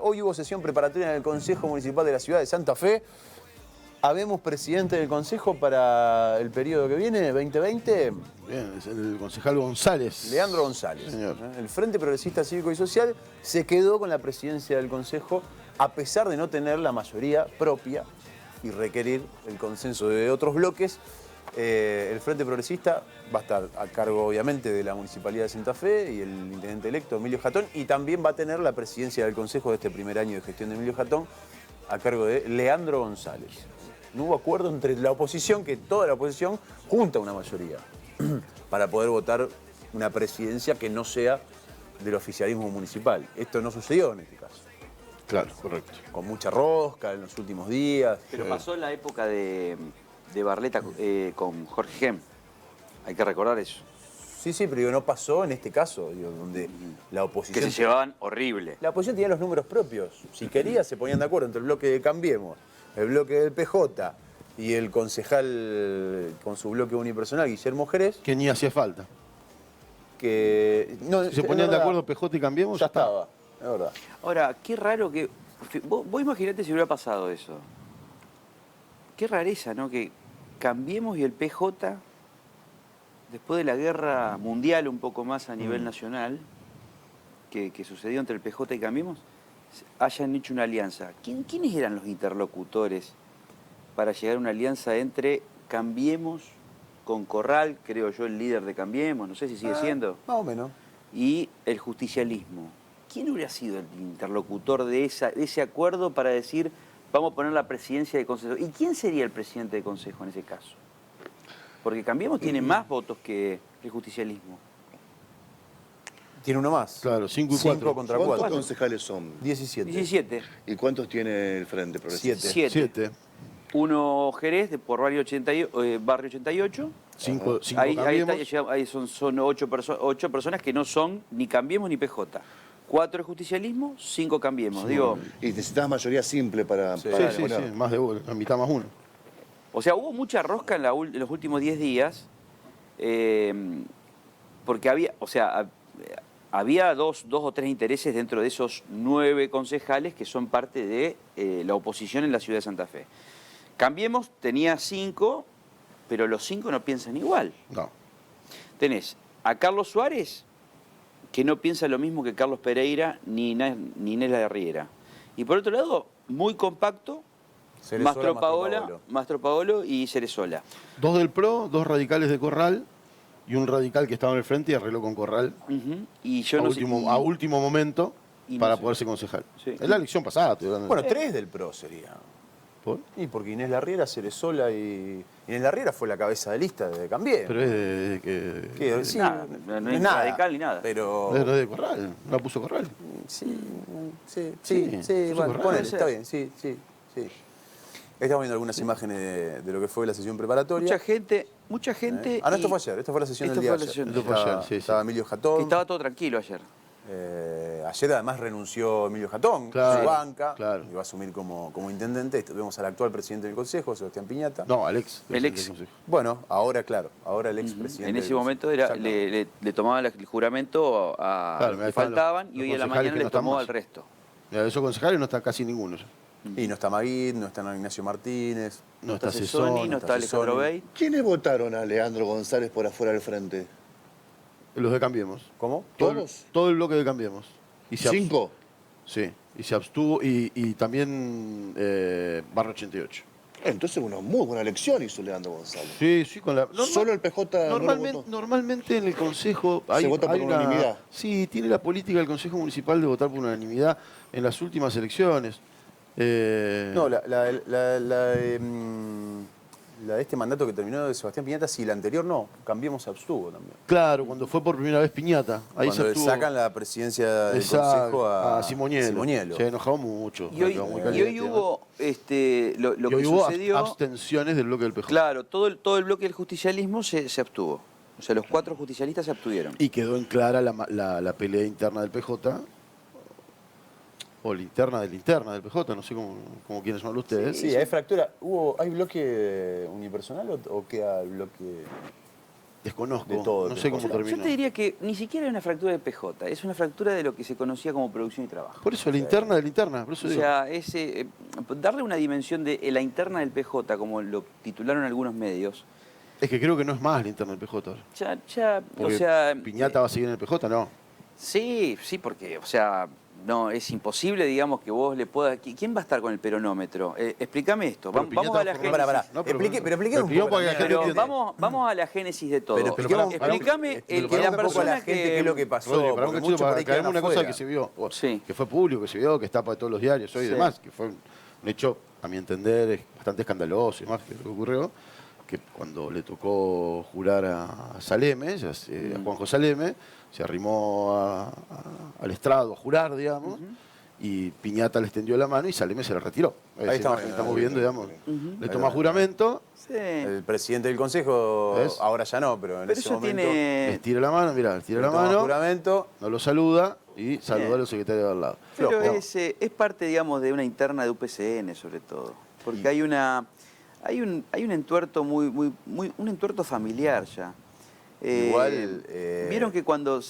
Hoy hubo sesión preparatoria en el Consejo Municipal de la Ciudad de Santa Fe. ¿Habemos presidente del Consejo para el periodo que viene, 2020? Bien, es el concejal González. Leandro González. Señor. El Frente Progresista Cívico y Social se quedó con la presidencia del Consejo a pesar de no tener la mayoría propia y requerir el consenso de otros bloques. El Frente Progresista va a estar a cargo, obviamente, de la Municipalidad de Santa Fe y el intendente electo, Emilio Jatón, y también va a tener la presidencia del Consejo de este primer año de gestión de Emilio Jatón a cargo de Leandro González. No hubo acuerdo entre la oposición, que toda la oposición junta una mayoría para poder votar una presidencia que no sea del oficialismo municipal. Esto no sucedió en este caso. Claro, correcto. Con mucha rosca en los últimos días. Pero pasó en la época de Barletta con Jorge Gem. Hay que recordar eso. Sí, sí, pero no pasó en este caso, digo, donde la oposición... Que se llevaban horrible. La oposición tenía los números propios. Si quería, se ponían de acuerdo entre el bloque de Cambiemos, el bloque del PJ y el concejal con su bloque unipersonal, Guillermo Jerez. Que ni hacía falta. Que... No, Si se ponían de acuerdo PJ y Cambiemos, ya estaba, es verdad. Ahora, qué raro que... Vos imaginate si hubiera pasado eso. Qué rareza, ¿no? Que Cambiemos y el PJ, después de la guerra mundial un poco más a nivel nacional, que sucedió entre el PJ y Cambiemos, hayan hecho una alianza. ¿Quiénes eran los interlocutores para llegar a una alianza entre Cambiemos con Corral, creo yo el líder de Cambiemos, no sé si sigue siendo, Más o menos. y el justicialismo? ¿Quién hubiera sido el interlocutor de ese acuerdo para decir vamos a poner la presidencia de Consejo? ¿Y quién sería el presidente de Consejo en ese caso? Porque Cambiemos tiene más votos que el justicialismo. Tiene uno más. Claro, 5 y 5 4. contra ¿Cuántos 4. concejales son? 17. 17. ¿Y cuántos tiene el Frente Progresista? 7. 7. Uno Jerez por barrio 88. 5 Ahí Cambiemos. ahí son 8 personas que no son ni Cambiemos ni PJ. 4 el justicialismo, 5 Cambiemos. Digo, Y necesitas mayoría simple para... Sí. para Sí, poner. más de la mitad más uno. o sea, hubo mucha rosca en los últimos 10 días, porque había dos o tres intereses dentro de esos 9 concejales que son parte de la oposición en la ciudad de Santa Fe. Cambiemos tenía 5, pero los 5 no piensan igual. No. Tenés a Carlos Suárez, que no piensa lo mismo que Carlos Pereira ni Inés La Riera. Y por otro lado, muy compacto, Cerezola, Mastro Paolo y Cerezola. 2 del PRO, 2 radicales de Corral y un radical que estaba en el frente y arregló con Corral Y yo a, no sé, a último momento y no para sé. poder ser concejal. Sí. Es la elección pasada, estoy hablando. Bueno, 3 del PRO sería. ¿Por? Y porque Inés Larriera, Cerezola y... Inés Larriera fue la cabeza de lista de Cambiemos. Pero es de que... Que, sí, nada, no es radical ni nada. Pero... No es de Corral, no la puso Corral. Sí, sí, Sí, bueno, Corral. ponele, Puede ser. está bien, sí. Estamos viendo algunas imágenes de lo que fue la sesión preparatoria. Mucha gente. Ah, no, esto y- fue ayer, esto fue la sesión Esto del día fue de la ayer. sesión. Esto fue ayer, sí. Estaba Emilio Jatón. que estaba todo tranquilo ayer. Ayer además renunció Emilio Jatón, Claro, su banca, claro. y va a asumir como intendente. Vemos al actual presidente del Consejo, Sebastián Piñata. No, Alex. El ex. presidente del consejo. Bueno, ahora claro, ahora el expresidente. En ese del momento Consejo. era, le tomaban el juramento a Claro, los que ahí están faltaban los y hoy a la concejales mañana que le no están tomó más. al resto. De esos concejales no está casi ninguno ya. Y no está Maguid, no está Ignacio Martínez. No está Cesoni, Cesoni, no está Alejandro Cesoni. Bey. ¿Quiénes votaron a Leandro González por afuera del Frente? los de Cambiemos. ¿Cómo? ¿Todos? Todo el bloque de Cambiemos. Y se abs- 5. Sí, y se abstuvo y también Barrio 88. Entonces una muy buena elección hizo Leandro González. Sí, sí, con la... Solo el PJ no lo Normalmente, votó. normalmente en el Consejo hay, Se vota por hay una- unanimidad. Sí, tiene la política del Consejo Municipal de votar por unanimidad en las últimas elecciones. No, la de este mandato que terminó de Sebastián Piñata, sí, la anterior no. Cambiemos abstuvo también. Claro, cuando fue por primera vez Piñata. Ahí Cuando se le abstuvo. sacan la presidencia del Exacto, Consejo a Simonielo. Se enojó mucho. Y hoy, quedó muy y caliente, hoy ¿no? hubo lo Y hoy que hubo sucedió. abstenciones del bloque del PJ. Claro, todo el bloque del justicialismo se abstuvo. O sea, los 4 justicialistas se abstuvieron. Y quedó en clara la pelea interna del PJ. O la interna del PJ, no sé cómo quieren llamarlo ustedes. Sí, hay fractura. ¿Hay bloque unipersonal o queda el bloque...? Desconozco, de todo no el sé cómo PJ. terminó. Yo te diría que ni siquiera es una fractura de PJ, es una fractura de lo que se conocía como producción y trabajo. Por eso, la interna de la interna, por eso O digo. sea, darle una dimensión de la interna del PJ, como lo titularon algunos medios, Es que creo que no es más la interna del PJ ahora. o Porque sea... Piñata va a seguir en el PJ, no. Sí, sí, porque, o sea, no, es imposible, digamos, que vos le puedas... ¿Quién va a estar con el peronómetro? Explícame esto. Pero Vamos a la Piñata génesis. Pará. No, pero- Expliquemos pero un expliquemos poco para que la también. gente Pero entienda. vamos a la génesis de todo. Pero Explícame expliquemos la un poco a persona la gente qué es lo que pasó. Rodri, para un porque cachito, muchos por para ahí aclarar quedan una cosa afuera. que se vio, Sí. que fue público, que se vio, que está para todos los diarios hoy y Sí. demás, que fue un hecho, a mi entender, bastante escandaloso y demás, que lo que ocurrió, que cuando le tocó jurar a Saleme, a Juanjo Saleme, se arrimó al estrado a jurar, digamos, y Piñata le extendió la mano y Saleme se la retiró. Ahí estamos estamos viendo, digamos, le Ahí toma va. juramento, Sí. El presidente del consejo, ¿Ves? ahora ya no, pero en Pero ese eso momento le tiene... estira la mano, mira, le tira le la toma mano, juramento. no lo saluda y saluda Bien. a los secretarios de al lado. Pero Flojo. es parte, digamos, de una interna de UPCN, sobre todo. Porque hay un entuerto un entuerto familiar ya. Igual, Vieron que cuando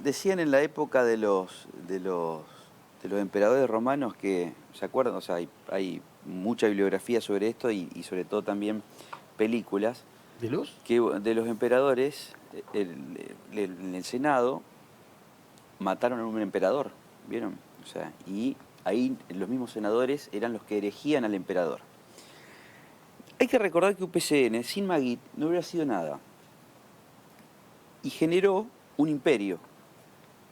decían en la época de los emperadores romanos que, ¿se acuerdan? O sea, hay mucha bibliografía sobre esto y sobre todo también películas, ¿De los? que de los emperadores, en el Senado, mataron a un emperador, ¿vieron? O sea, y ahí los mismos senadores eran los que erigían al emperador. Hay que recordar que UPCN, sin Maguid, no hubiera sido nada. Y generó un imperio,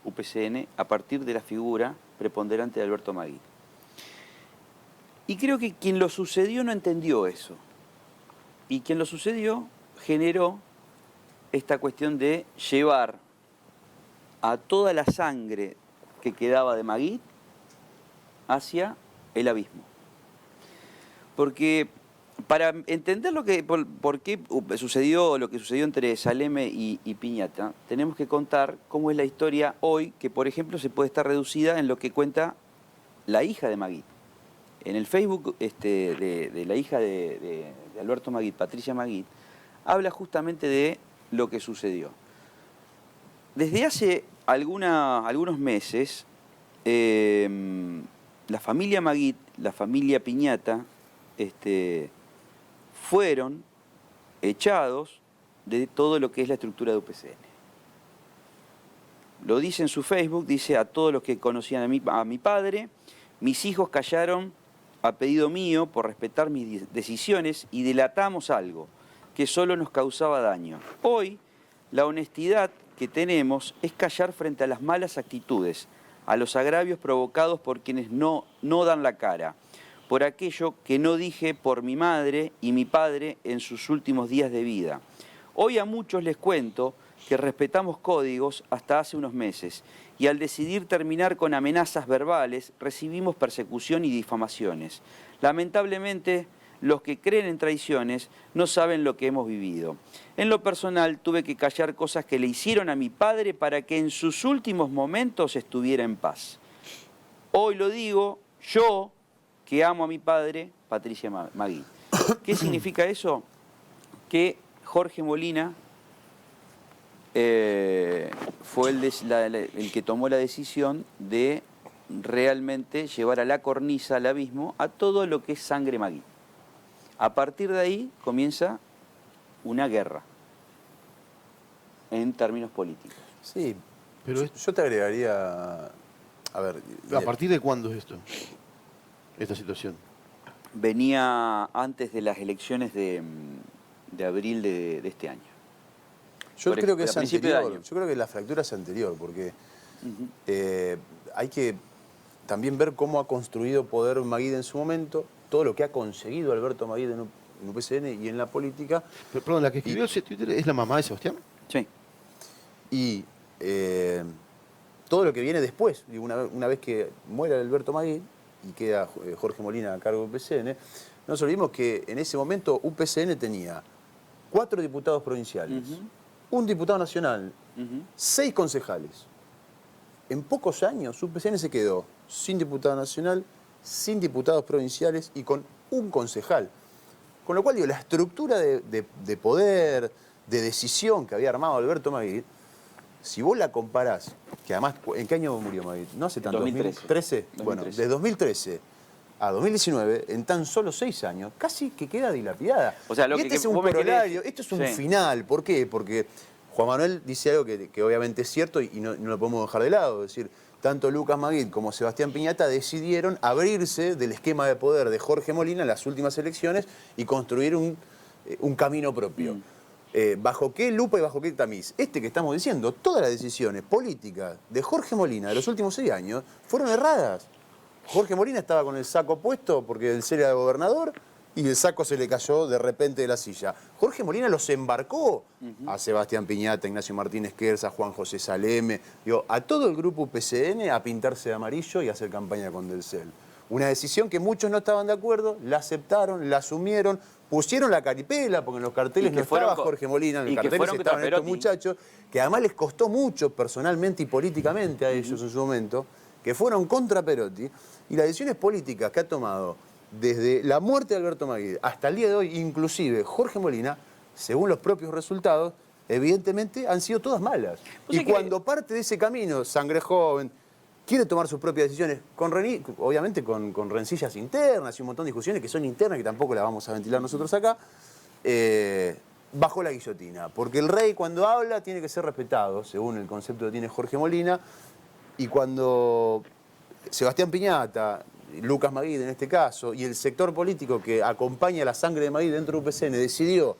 UPCN, a partir de la figura preponderante de Alberto Maguid. Y creo que quien lo sucedió no entendió eso. Y quien lo sucedió generó esta cuestión de llevar a toda la sangre que quedaba de Maguid hacia el abismo. Porque para entender por qué sucedió lo que sucedió entre Saleme y Piñata, tenemos que contar cómo es la historia hoy, que por ejemplo se puede estar reducida en lo que cuenta la hija de Maguid. En el Facebook de la hija de Alberto Maguid, Patricia Maguid, habla justamente de lo que sucedió. Desde hace algunos meses, la familia Maguid, la familia Piñata, fueron echados de todo lo que es la estructura de UPCN. Lo dice en su Facebook, dice a todos los que conocían a mi padre, mis hijos callaron a pedido mío por respetar mis decisiones y delatamos algo que solo nos causaba daño. Hoy, la honestidad que tenemos es callar frente a las malas actitudes, a los agravios provocados por quienes no dan la cara, por aquello que no dije por mi madre y mi padre en sus últimos días de vida. Hoy a muchos les cuento que respetamos códigos hasta hace unos meses y al decidir terminar con amenazas verbales recibimos persecución y difamaciones. Lamentablemente, los que creen en traiciones no saben lo que hemos vivido. En lo personal, tuve que callar cosas que le hicieron a mi padre para que en sus últimos momentos estuviera en paz. Hoy lo digo, yo, que amo a mi padre, Patricia Maguid. ¿Qué significa eso? Que Jorge Molina fue el que tomó la decisión de realmente llevar a la cornisa, al abismo, a todo lo que es sangre Maguid. A partir de ahí comienza una guerra en términos políticos. Sí, Pero yo te agregaría, a ver, ¿A partir de cuándo es esto? Esta situación. Venía antes de las elecciones de abril de este año. yo creo que a es principio de anterior. año. Yo creo que la fractura es anterior, porque hay que también ver cómo ha construido poder Maguid en su momento, todo lo que ha conseguido Alberto Maguid en UPCN y en la política. Pero, perdón, la que escribió ese Twitter es la mamá de Sebastián. Sí. Y todo lo que viene después, digo, una vez que muere Alberto Maguid y queda Jorge Molina a cargo de UPCN, no nos olvidemos que en ese momento UPCN tenía 4 diputados provinciales, un diputado nacional, 6 concejales. En pocos años UPCN se quedó sin diputado nacional, sin diputados provinciales y con un concejal. Con lo cual, digo, la estructura de poder, de decisión que había armado Alberto Maguid, si vos la comparás, que además, ¿en qué año murió Maguid? No hace tanto, 2013. Bueno, de 2013 a 2019, en tan solo 6 años, casi que queda dilapidada. O sea, lo y que este es un vos me corolario, querés- esto es un sí. final. ¿Por qué? Porque Juan Manuel dice algo que obviamente es cierto y no lo podemos dejar de lado. Es decir, tanto Lucas Maguid como Sebastián Piñata decidieron abrirse del esquema de poder de Jorge Molina en las últimas elecciones y construir un camino propio. ¿Bajo qué lupa y bajo qué tamiz? Este que estamos diciendo, todas las decisiones políticas de Jorge Molina de los últimos 6 años fueron erradas. Jorge Molina estaba con el saco puesto porque él era gobernador y el saco se le cayó de repente de la silla. Jorge Molina los embarcó a Sebastián Piñata, Ignacio Martínez Querza, Juan José Saleme, a todo el grupo UPCN a pintarse de amarillo y a hacer campaña con Delcel. Una decisión que muchos no estaban de acuerdo, la aceptaron, la asumieron, pusieron la caripela, porque en los carteles no estaba Jorge Molina, en los carteles estaban estos muchachos, que además les costó mucho personalmente y políticamente a ellos en su momento, que fueron contra Perotti, y las decisiones políticas que ha tomado desde la muerte de Alberto Maguid hasta el día de hoy, inclusive Jorge Molina, según los propios resultados, evidentemente han sido todas malas. Y cuando parte de ese camino, Sangre Joven, quiere tomar sus propias decisiones, obviamente con rencillas internas y un montón de discusiones que son internas, que tampoco las vamos a ventilar nosotros acá, bajó la guillotina. Porque el rey cuando habla tiene que ser respetado, según el concepto que tiene Jorge Molina, y cuando Sebastián Piñata, Lucas Maguid en este caso, y el sector político que acompaña la sangre de Maguid dentro de UPCN decidió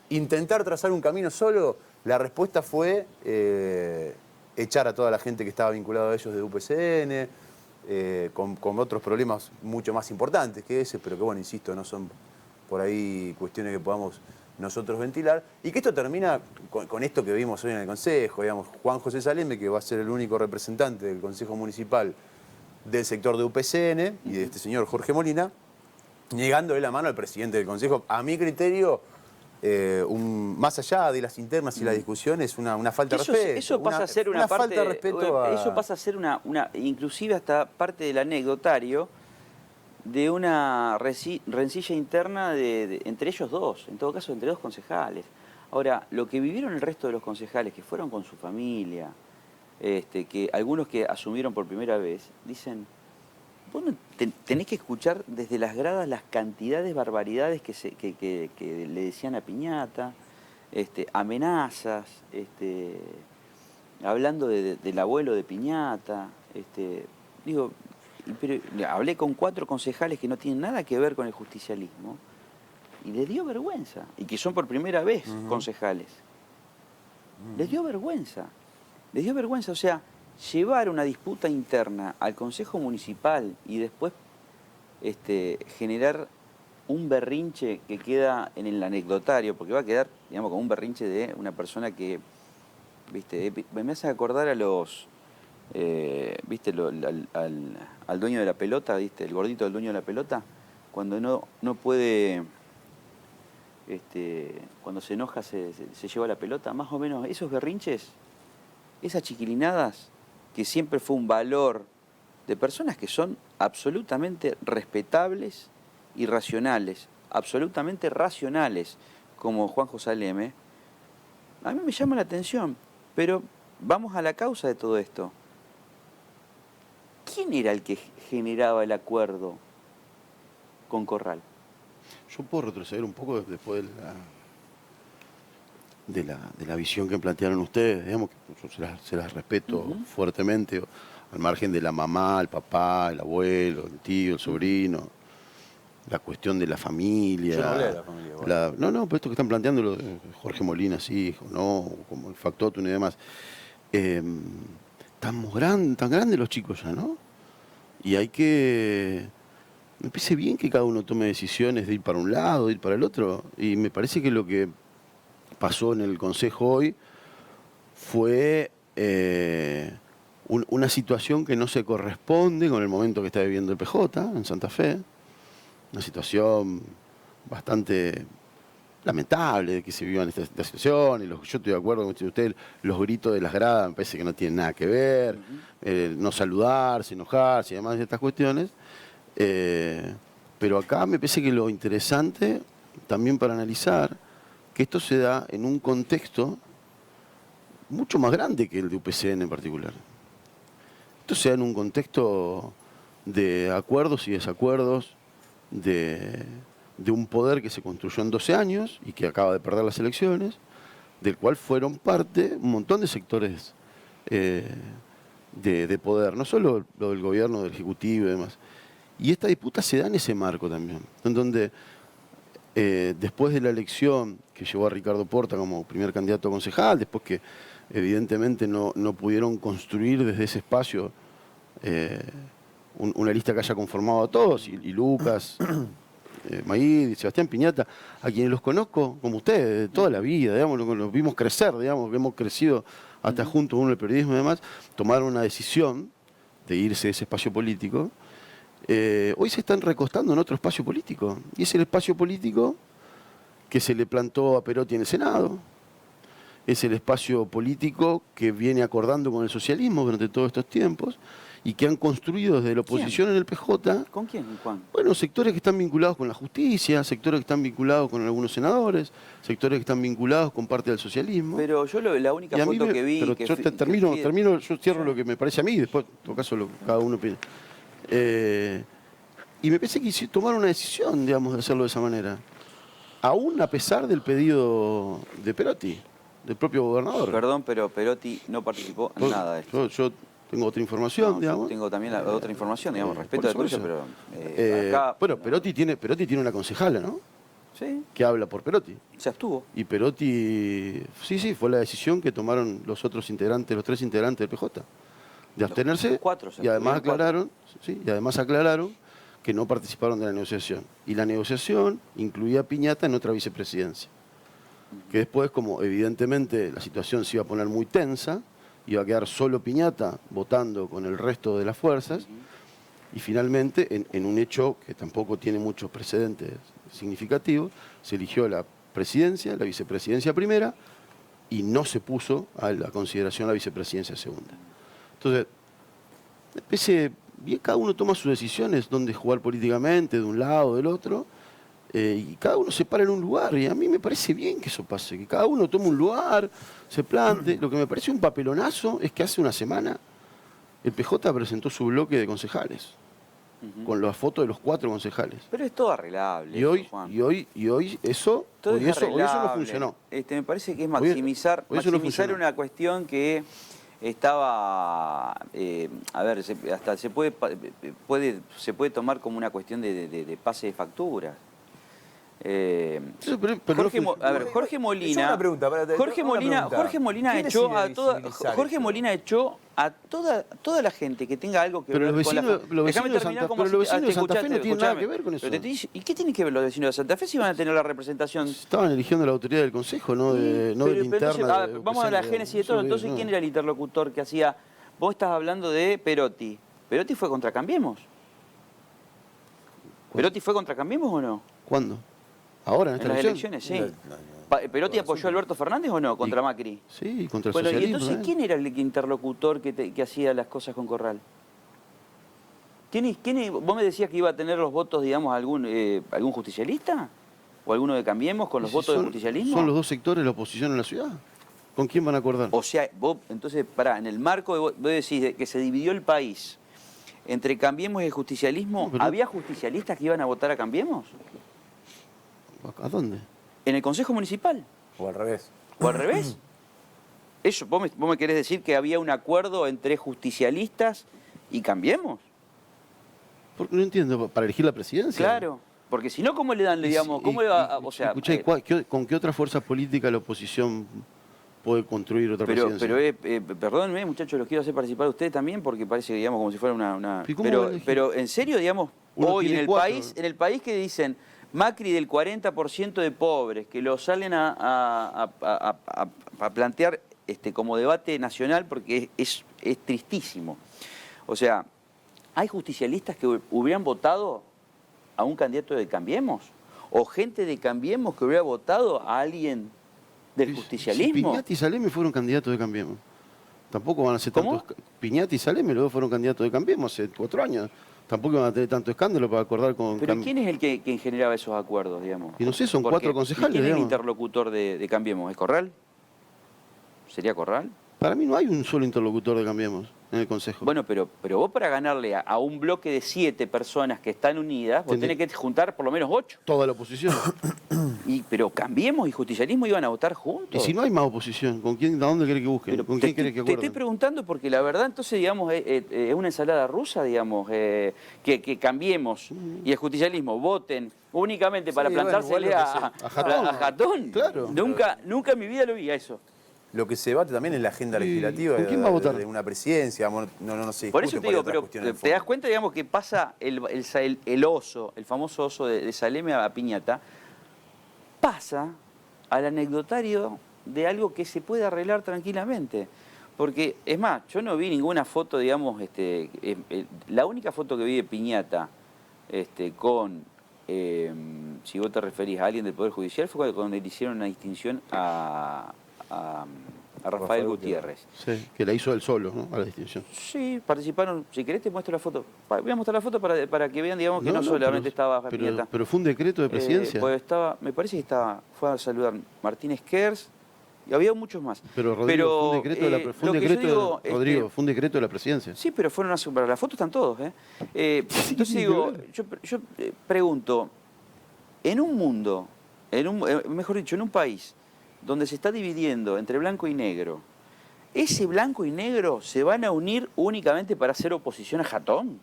intentar trazar un camino solo, la respuesta fue echar a toda la gente que estaba vinculada a ellos de UPCN, con otros problemas mucho más importantes que ese, pero que bueno, insisto, no son por ahí cuestiones que podamos nosotros ventilar, y que esto termina con esto que vimos hoy en el Consejo, digamos, Juan José Saleme, que va a ser el único representante del Consejo Municipal del sector de UPCN y de este señor Jorge Molina, negándole la mano al presidente del Consejo. A mi criterio, más allá de las internas y las discusiones, una falta de respeto. Eso pasa a ser una parte, falta de respeto eso pasa a ser una inclusive hasta parte del anecdotario de una rencilla interna entre ellos dos, en todo caso entre dos concejales. Ahora, lo que vivieron el resto de los concejales, que fueron con su familia, que algunos que asumieron por primera vez, dicen, vos no tenés que escuchar desde las gradas las cantidades de barbaridades que le decían a Piñata, amenazas, hablando del abuelo de Piñata, pero hablé con 4 concejales que no tienen nada que ver con el justicialismo y les dio vergüenza, y que son por primera vez concejales. Les dio vergüenza. Les dio vergüenza, o sea, llevar una disputa interna al Consejo Municipal y después generar un berrinche que queda en el anecdotario, porque va a quedar, digamos, como un berrinche de una persona que, viste, me hace acordar a los, viste, al dueño de la pelota, viste, el gordito del dueño de la pelota, cuando no puede, cuando se enoja se lleva la pelota, más o menos esos berrinches. Esas chiquilinadas, que siempre fue un valor de personas que son absolutamente respetables y racionales, absolutamente racionales, como Juan José Saleme, a mí me llama la atención. Pero vamos a la causa de todo esto. ¿Quién era el que generaba el acuerdo con Corral? Yo puedo retroceder un poco después de la visión que plantearon ustedes, digamos que yo se las respeto fuertemente, al margen de la mamá, el papá, el abuelo, el tío, el sobrino, la cuestión de la familia. Yo no hablé de la familia. Bueno. No, pero esto que están planteando lo de Jorge Molina, sí, hijo, no, como el factotum y demás. Tan grandes los chicos ya, ¿no? Y hay que... Me parece bien que cada uno tome decisiones de ir para un lado, de ir para el otro, y me parece que lo que pasó en el Consejo hoy fue una situación que no se corresponde con el momento que está viviendo el PJ en Santa Fe. Una situación bastante lamentable de que se viva en esta situación. Y yo estoy de acuerdo con usted, los gritos de las gradas me parece que no tienen nada que ver. No saludarse, enojarse y demás de estas cuestiones. Pero acá me parece que lo interesante también para analizar que esto se da en un contexto mucho más grande que el de UPCN en particular. Esto se da en un contexto de acuerdos y desacuerdos, de un poder que se construyó en 12 años y que acaba de perder las elecciones, del cual fueron parte un montón de sectores de poder, no solo lo del gobierno, del Ejecutivo y demás. Y esta disputa se da en ese marco también, en donde después de la elección que llevó a Ricardo Porta como primer candidato a concejal, después que evidentemente no pudieron construir desde ese espacio una lista que haya conformado a todos, y Lucas, Maíd y Sebastián Piñata, a quienes los conozco como ustedes, de toda la vida, digamos, los vimos crecer, digamos, que hemos crecido hasta juntos uno en el periodismo y demás, tomaron una decisión de irse de ese espacio político. Hoy se están recostando en otro espacio político, y es el espacio político que se le plantó a Perotti en el Senado, es el espacio político que viene acordando con el socialismo durante todos estos tiempos y que han construido desde la oposición en el PJ. ¿Con quién, Juan? Bueno, sectores que están vinculados con la justicia, sectores que están vinculados con algunos senadores, sectores que están vinculados con parte del socialismo. Pero yo la única foto que vi... Pero que yo termino, yo cierro Sí. lo que me parece a mí, después, en todo caso, cada uno opina. Y me parece que tomaron una decisión, digamos, de hacerlo de esa manera. Aún a pesar del pedido de Perotti, del propio gobernador. Perdón, pero Perotti no participó en nada de esto. Yo tengo otra información, No, digamos. yo tengo también otra información, digamos, respeto por de eso, eso. pero acá... Bueno, Perotti tiene una concejala, ¿no? Sí, Que habla por Perotti. se abstuvo. Y Perotti, sí, fue la decisión que tomaron los otros integrantes, los 3 integrantes del PJ, de abstenerse. Los 4 se y además abstuvieron, aclararon que no participaron de la negociación. Y la negociación incluía a Piñata en otra vicepresidencia. Que después, como evidentemente la situación se iba a poner muy tensa, iba a quedar solo Piñata votando con el resto de las fuerzas, y finalmente, en un hecho que tampoco tiene muchos precedentes significativos, se eligió la presidencia, la vicepresidencia primera, y no se puso a la consideración la vicepresidencia segunda. Entonces, bien, cada uno toma sus decisiones, dónde jugar políticamente, de un lado o del otro, y cada uno se para en un lugar, y a mí me parece bien que eso pase, que cada uno tome un lugar, se plante. Lo que me parece un papelonazo es que hace una semana el PJ presentó su bloque de concejales, con la foto de los 4 concejales. Pero es todo arreglable, Y hoy, Juan. eso Todo no es arreglable. funcionó. Me parece que es Hoy maximizar eso no funcionó. una cuestión que estaba, a ver, hasta se puede tomar como una cuestión de pase de facturas. Eso, pero no Jorge, funcionó. a ver, Jorge Molina. Yo una pregunta, Jorge Molina ¿Quién echó decide a toda visibilizar Jorge esto? Molina echó a toda la gente que tenga algo que Pero ver los con la vecinos- los Déjame vecinos de terminar Santa- como pero los vecinos de Santa Fe no tienen nada escuchame. que ver con eso. Pero te estoy diciendo, ¿y qué tienen que ver los vecinos de Santa Fe si van a tener la representación? Estaban eligiendo la autoridad del Consejo, no de la Pero entonces, interna. vamos a la génesis de todo. Entonces, ¿quién era el interlocutor que hacía? Vos estás hablando de Perotti. ¿Perotti fue contra Cambiemos? ¿Perotti fue contra Cambiemos o no? ¿Cuándo? ¿Ahora, en esta En las elección? elecciones, sí. ¿Perotti apoyó a Alberto Fernández o no? ¿Contra Macri? Sí, contra el Bueno, y socialismo. entonces, ¿quién era el interlocutor que hacía las cosas con Corral? ¿Vos me decías que iba a tener los votos, digamos, algún justicialista? ¿O alguno de Cambiemos con los votos del justicialismo? Son los 2 sectores de la oposición en la ciudad. ¿Con quién van a acordar? O sea, vos, entonces, en el marco de vos decís de que se dividió el país entre Cambiemos y el justicialismo, No, pero- ¿había justicialistas que iban a votar a Cambiemos? ¿A dónde? ¿En el Consejo Municipal? O al revés. ¿O al revés? Eso, vos me querés decir que había un acuerdo entre justicialistas y Cambiemos. Porque no entiendo, ¿para elegir la presidencia? Claro, porque si no, ¿cómo le dan, digamos, cómo le va, o sea... Escuchá, ¿con qué otra fuerza política la oposición puede construir otra presidencia? Perdónenme, muchachos, los quiero hacer participar a ustedes también porque parece, digamos, como si fuera una... ¿Y cómo va a elegir? Pero en serio, digamos, Uno hoy en tiene el 4. país que dicen Macri del 40% de pobres, que lo salen a plantear como debate nacional porque es tristísimo. O sea, ¿hay justicialistas que hubieran votado a un candidato de Cambiemos? ¿O gente de Cambiemos que hubiera votado a alguien del Si justicialismo? Piñati y Saleme fueron candidatos de Cambiemos. Tampoco van a ser ¿Cómo? tantos. Piñati y Saleme los 2 fueron candidatos de Cambiemos hace 4 años. tampoco iban a tener tanto escándalo para acordar con... Pero ¿quién es el que generaba esos acuerdos, digamos? Y no sé, son Porque, 4 concejales, ¿y quién es el digamos. interlocutor de Cambiemos? ¿Es Corral? ¿Sería Corral? Para mí no hay un solo interlocutor de Cambiemos en el Consejo. Bueno, pero vos para ganarle a un bloque de 7 personas que están unidas, vos tenés que juntar por lo menos 8. Toda la oposición. Pero Cambiemos y Justicialismo iban a votar Y juntos. si no hay más oposición, ¿con quién, ¿a dónde querés que busquen? Pero ¿Con te, quién querés que te acuerden? estoy preguntando porque la verdad entonces, digamos, es una ensalada rusa, digamos, que Cambiemos y el Justicialismo voten únicamente para Sí, bueno, plantársele igual lo que a Jatón. a Jatón. Claro. Nunca en mi vida lo vi a eso. Lo que se debate también es la agenda ¿Y legislativa con quién va a votar? de una presidencia, no se Por discute eso te digo, otras pero cuestiones de te das fondo. cuenta, digamos, que pasa el oso, el famoso oso de Saleme a Piñata, pasa al anecdotario de algo que se puede arreglar tranquilamente. Porque, es más, yo no vi ninguna foto, digamos, la única foto que vi de Piñata con, si vos te referís a alguien del Poder Judicial, fue cuando le hicieron una distinción a Rafael Gutiérrez. Sí, que la hizo él solo, ¿no? A la distinción. Sí, participaron. Si querés te muestro la foto. Voy a mostrar la foto para que vean, digamos, que no solamente estaba Piñata. Pero fue un decreto de presidencia. Pues me parece que fue a saludar Martínez Kers y había muchos más. Pero Rodrigo, fue un decreto, Rodrigo, fue un decreto de la presidencia. Sí, pero fueron para la foto están todos, entonces digo, yo pregunto, en un mundo, mejor dicho, en un país donde se está dividiendo entre blanco y negro, ¿ese blanco y negro se van a unir únicamente para hacer oposición a Jatón?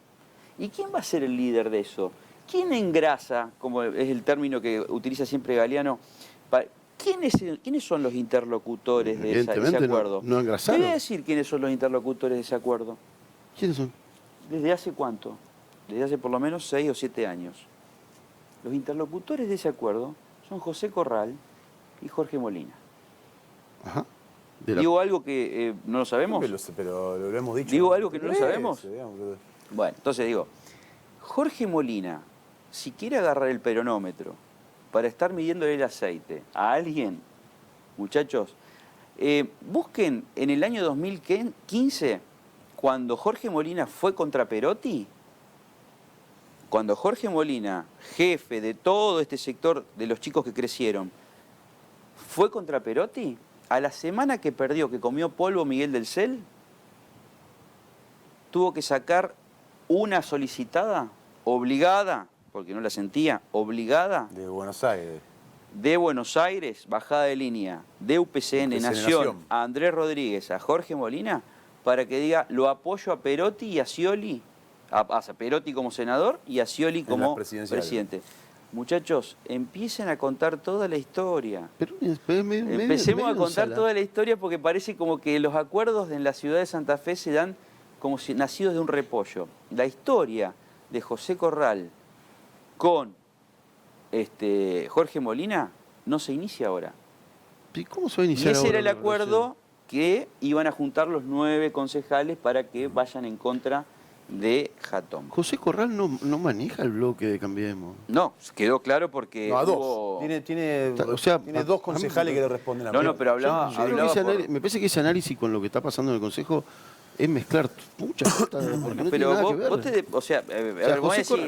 ¿Y quién va a ser el líder de eso? ¿Quién engrasa, como es el término que utiliza siempre Galeano? ¿Quiénes son los interlocutores de ese acuerdo? No engrasaron. Te voy a decir quiénes son los interlocutores de ese acuerdo. ¿Quiénes son? ¿Desde hace cuánto? Desde hace por lo menos 6 o 7 años. Los interlocutores de ese acuerdo son José Corral y Jorge Molina. Ajá. ¿Digo algo que no lo sabemos? Pero lo hemos dicho. ¿Digo algo que no lo sabemos? Digamos, Bueno, entonces digo, Jorge Molina, si quiere agarrar el peronómetro para estar midiéndole el aceite a alguien, muchachos, busquen en el año 2015, cuando Jorge Molina fue contra Perotti, cuando Jorge Molina, jefe de todo este sector de los chicos que crecieron, fue contra Perotti, a la semana que perdió, que comió polvo Miguel del Cel, tuvo que sacar una solicitada, obligada, porque no la sentía, obligada, de Buenos Aires. de Buenos Aires, bajada de línea, de UPCN Nación, a Andrés Rodríguez, a Jorge Molina, para que diga, lo apoyo a Perotti y a Scioli, a Perotti como senador y a Scioli como presidente. Muchachos, empiecen a contar toda la historia. Empecemos a contar toda la historia porque parece como que los acuerdos en la ciudad de Santa Fe se dan como si nacidos de un repollo. La historia de José Corral con Jorge Molina no se inicia ahora. ¿Y cómo se va a iniciar Y ese ahora era el la acuerdo que iban a juntar los 9 concejales para que vayan en contra de Jatón. José Corral no maneja el bloque de Cambiemos. No, quedó claro porque No, a hubo... dos. Tiene a 2 concejales que le responden a No, pero hablaba... Yo creo que me parece que ese análisis con lo que está pasando en el Consejo es mezclar muchas cosas. Porque no pero tiene nada que ver.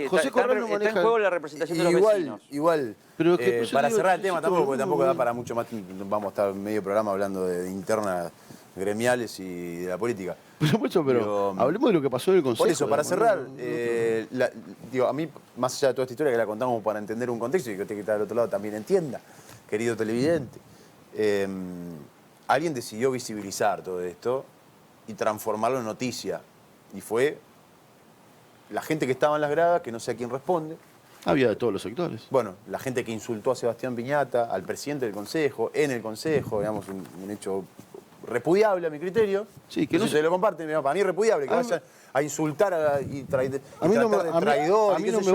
José Corral no maneja... Está en juego la representación de los vecinos. Igual, Pero para cerrar el tema tampoco, porque tampoco da para mucho más, vamos a estar medio programa hablando de internas gremiales y de la política. Pero hablemos de lo que pasó en el Consejo. Por eso, para cerrar, a mí, más allá de toda esta historia que la contamos para entender un contexto y que usted que está del otro lado también entienda, querido televidente, alguien decidió visibilizar todo esto y transformarlo en noticia. Y fue la gente que estaba en las gradas, que no sé a quién responde. Había de todos los sectores. Bueno, la gente que insultó a Sebastián Piñata, al presidente del Consejo, en el Consejo, digamos, un hecho repudiable a mi criterio. Sí, que no sé si se lo comparten, para mí es repudiable, que vayan a insultar y tratar de traidor. A mí no me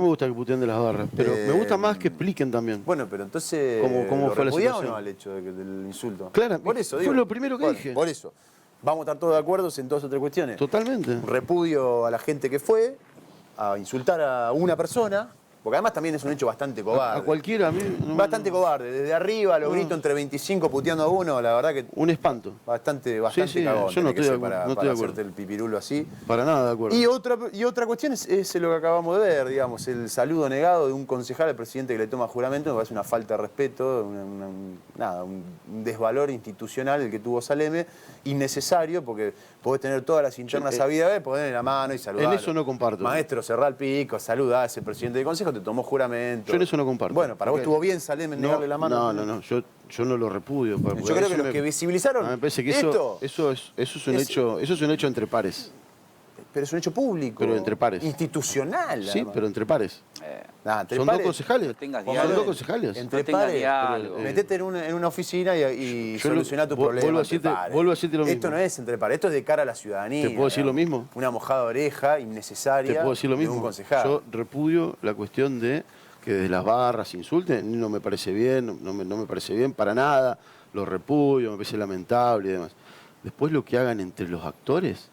gusta que puteen de las barras, pero me gusta más que expliquen también. Bueno, pero entonces, ¿Cómo fue la situación? ¿no al hecho del insulto? Claro, por eso fue lo primero que dije. Por eso. Vamos a estar todos de acuerdo en todas otras cuestiones. Totalmente. Repudio a la gente que fue a insultar a una persona porque además también es un hecho bastante cobarde. A cualquiera, a mí... Bastante cobarde. Desde arriba, los gritos entre 25 puteando a uno, la verdad que Un espanto. bastante Sí, cagón. yo no tiene que estoy de ser acuerdo, para, no estoy para de acuerdo. hacerte el pipirulo así. Para nada de acuerdo. Y otra cuestión es lo que acabamos de ver, digamos, el saludo negado de un concejal al presidente que le toma juramento, me parece una falta de respeto, un desvalor institucional el que tuvo Saleme, innecesario, porque podés tener todas las internas sabidas, poner en la mano y saludar. En eso no comparto. Maestro, cerrá el pico, saludá a ese presidente del consejo, te tomó juramento. Yo en eso no comparto. Bueno, para vos Porque- estuvo bien Saleme en negarle la mano. No, yo no lo repudio. Yo creo que los que visibilizaron Me parece que esto eso es un hecho entre pares. pero es un hecho público. Pero entre pares. Institucional. Sí, además. pero entre pares. Entre Son pares. dos concejales. No tengas Son diálogo. dos concejales. Entre No tengas pares. diálogo. Metete en una oficina y Yo soluciona tu vuelvo a problema. entre decirte- pares. vuelvo a decirte lo Esto mismo. no es entre pares, esto es de cara a la ciudadanía. ¿Te puedo decir lo mismo? Una mojada de oreja innecesaria Te puedo decir lo de un mismo. concejal. Yo repudio la cuestión de que desde las barras insulten, no me parece bien, no me parece bien para nada, lo repudio, me parece lamentable y demás. Después lo que hagan entre los actores,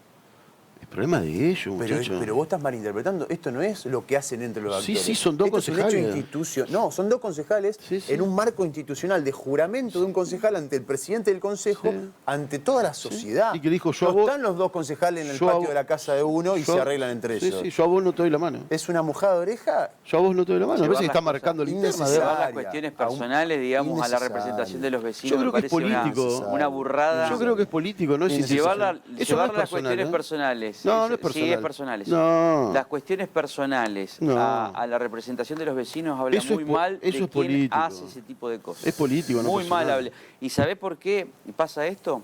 el problema de ellos, muchachos. Pero vos estás malinterpretando. Esto no es lo que hacen entre los Sí, actores. sí, son dos Esto es un hecho concejales. institucional. No, son dos concejales Sí, sí. en un marco institucional de juramento de un concejal ante el presidente del consejo, Sí. ante toda la sociedad. Y que dijo, yo no a vos- están los dos concejales en el yo a patio vos- de la casa de uno y Yo- se arreglan entre sí, ellos. Sí, yo a vos no te doy la mano. ¿Es una mojada de oreja? Yo a vos no te doy la mano. Me Llevar parece que las está cosas marcando la interna. innecesarias. Llevar las Innecesaria. cuestiones A un- personales, digamos, a la innecesaria. representación de los vecinos. Yo creo me que es parece político. una burrada. Yo creo que es político, no es Llevar, institucional. Eso llevar no es las personal, cuestiones ¿eh? personales. No, no es personal. Sí, es personales. No. Las cuestiones personales No. a la representación de los vecinos habla Eso muy es mal eso de es quién político. hace ese tipo de cosas. Es político, no Muy personal. mal habla. ¿Y sabés por qué pasa esto?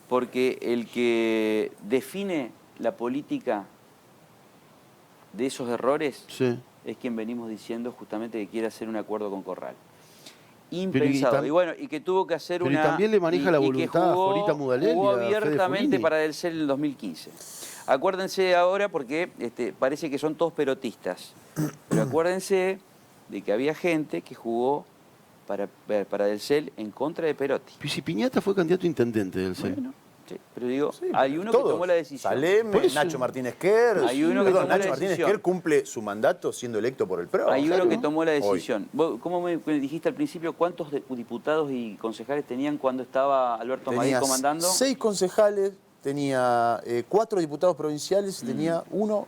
Porque el que define la política de esos errores Sí. es quien venimos diciendo justamente que quiere hacer un acuerdo con Corral. Pero Impensado. y Y bueno, y que tuvo que hacer pero y una... también le maneja la que voluntad a jugó- Jorita Mudalel y jugó a Fede abiertamente Fulini. para el CEL en el 2015. Acuérdense ahora porque parece que son todos perotistas. Pero acuérdense de que había gente que jugó para el CEL en contra de Perotti. Pero si Piñata fue candidato a intendente del CEL. Bueno, sí, pero digo, Sí, hay uno todos. que tomó la decisión. Saleme, Por eso. Nacho Martínez Kerr. Hay uno que tomó la Nacho Martínez decisión. Kerr cumple su mandato siendo electo por el PRO. Hay uno Claro. que tomó la Hoy. decisión. ¿Vos, cómo me dijiste al principio cuántos diputados y concejales tenían cuando estaba Alberto Madrid Tenía comandando? 6 concejales, tenía 4 diputados provinciales y tenía uno,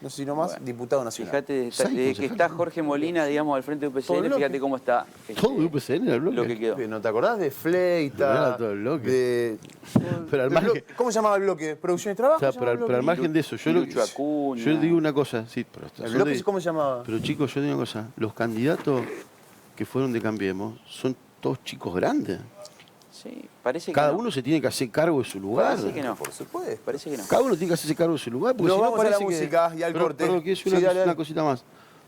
no sé si no más, Bueno, diputado nacional. Fíjate, desde 6 que concejales. está Jorge Molina, digamos, al frente de Todo el UPCN, bloque. fíjate cómo está Todo el UPCN era el bloque. lo que quedó. ¿No te acordás de Fleita? Era todo el bloque. De, Pero al de margen- ¿Cómo se llamaba el bloque? ¿Producción y Trabajo? O sea, ¿Se llamaba el pero al bloque? margen de eso, Lucho Acuña. yo digo una cosa, sí, pero ¿El son bloque de- cómo se llamaba? pero chicos, yo digo una cosa, los candidatos que fueron de Cambiemos son todos chicos grandes. Sí, parece que Cada no. uno se tiene que hacer cargo de su lugar. Parece que no. Por supuesto. Parece que no. Cada uno tiene que hacerse cargo de su lugar. Porque Nos si no vamos a la parece que- música y al Pero- corte. Perdón, quiero decir Sí, una, dale, dale. una cosita más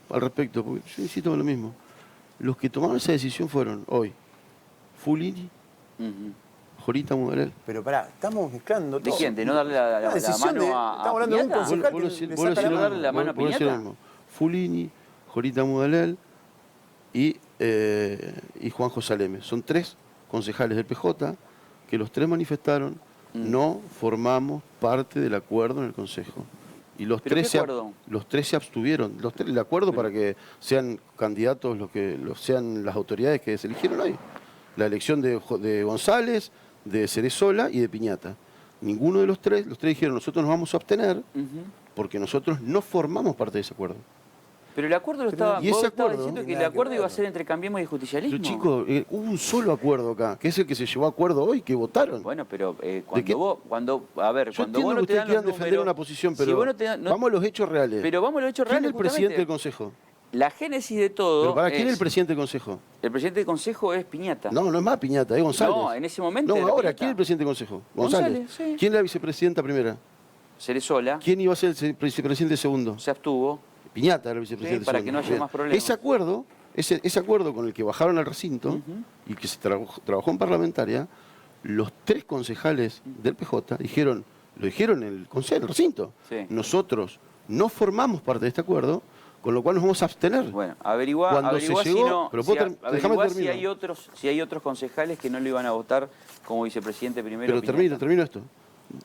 al respecto, porque yo insisto en lo mismo. Los que tomaron esa decisión fueron hoy Fulini, Ujú. Jorita Mudalel. Pero pará, estamos mezclando ¿De todo. quién? ¿De no darle la Una decisión mano de- a estamos hablando de un Piñata? concejal Vos que decís- le vos saca decís la lo mano. mismo, ¿La mano a vos decís lo Piñata? mismo. Fulini, Jorita Mudalel y Juan José Saleme. Son 3 concejales del PJ que los 3 manifestaron no formamos parte del acuerdo en el Consejo. Y los ¿Pero 3 qué acuerdo? los 3 se abstuvieron. Los 3, el acuerdo para que sean candidatos sean las autoridades que se eligieron hoy. La elección de González, de Cerezola y de Piñata. Ninguno de los 3 dijeron nosotros nos vamos a abstener Ujú. porque nosotros no formamos parte de ese acuerdo. Pero el acuerdo lo estaba... y ese vos estabas acuerdo- diciendo que el Nada que acuerdo iba a ver. ser entre Cambiemos y Justicialismo. Pero chicos, hubo un solo acuerdo acá, que es el que se llevó a acuerdo hoy, que votaron. Bueno, pero qué? cuando a ver, Yo cuando entiendo vos que no te ustedes dan quieran los defender números, una posición, si pero vos no te dan- no- vamos a los hechos reales. pero vamos a los hechos ¿Quién reales. es el presidente del justamente. Consejo? La génesis de todo Pero para, ¿quién es el es- presidente del Consejo? el presidente del Consejo es Piñata. No, no es más Piñata, es González. No, en ese momento No, era ahora, Piñata. ¿quién es el presidente del Consejo? González. González, sí. ¿Quién es la vicepresidenta primera? Cerezola ¿Quién iba a ser el vicepresidente segundo? se abstuvo. Piñata era el vicepresidente Sí, para segundo. que no haya Bien. más problemas. Ese acuerdo con el que bajaron al recinto y que se trabajó en parlamentaria, los 3 concejales del PJ lo dijeron en el consejo, en el recinto. Sí. Nosotros no formamos parte de este acuerdo, con lo cual nos vamos a abstener. Bueno, averigua Cuando se si llegó- no, pero si, puedo déjame averiguá si terminar. hay otros concejales que no lo iban a votar como vicepresidente primero. Pero Piñata. termino esto.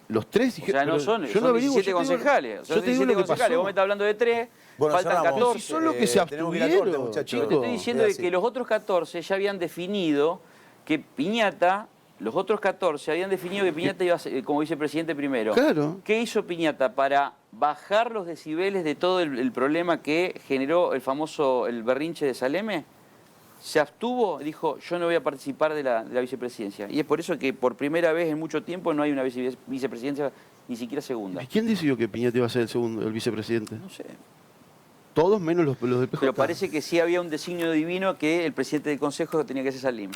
los tres O dijeron... sea, no pero son, yo son no averiguo, 17 yo te digo- concejales. Yo te digo lo que pasó. Vos me estás hablando de 3, Bueno, faltan cerramos. 14. Si son los que se tenemos que ir a corte, abstuvieron, muchachos. Yo te estoy diciendo Es de así. que los otros 14 ya habían definido que Piñata, los otros 14 habían definido que Piñata iba a ser como vicepresidente primero. Claro. ¿Qué hizo Piñata para bajar los decibeles de todo el problema que generó el famoso el berrinche de Saleme? Se abstuvo, dijo, yo no voy a participar de la vicepresidencia. Y es por eso que por primera vez en mucho tiempo no hay una vicepresidencia ni siquiera segunda. ¿Y quién decidió que Piñata iba a ser el vicepresidente? No sé. Todos menos los del PJ. Pero parece que sí había un designio divino que el presidente del Consejo tenía que ser Salime.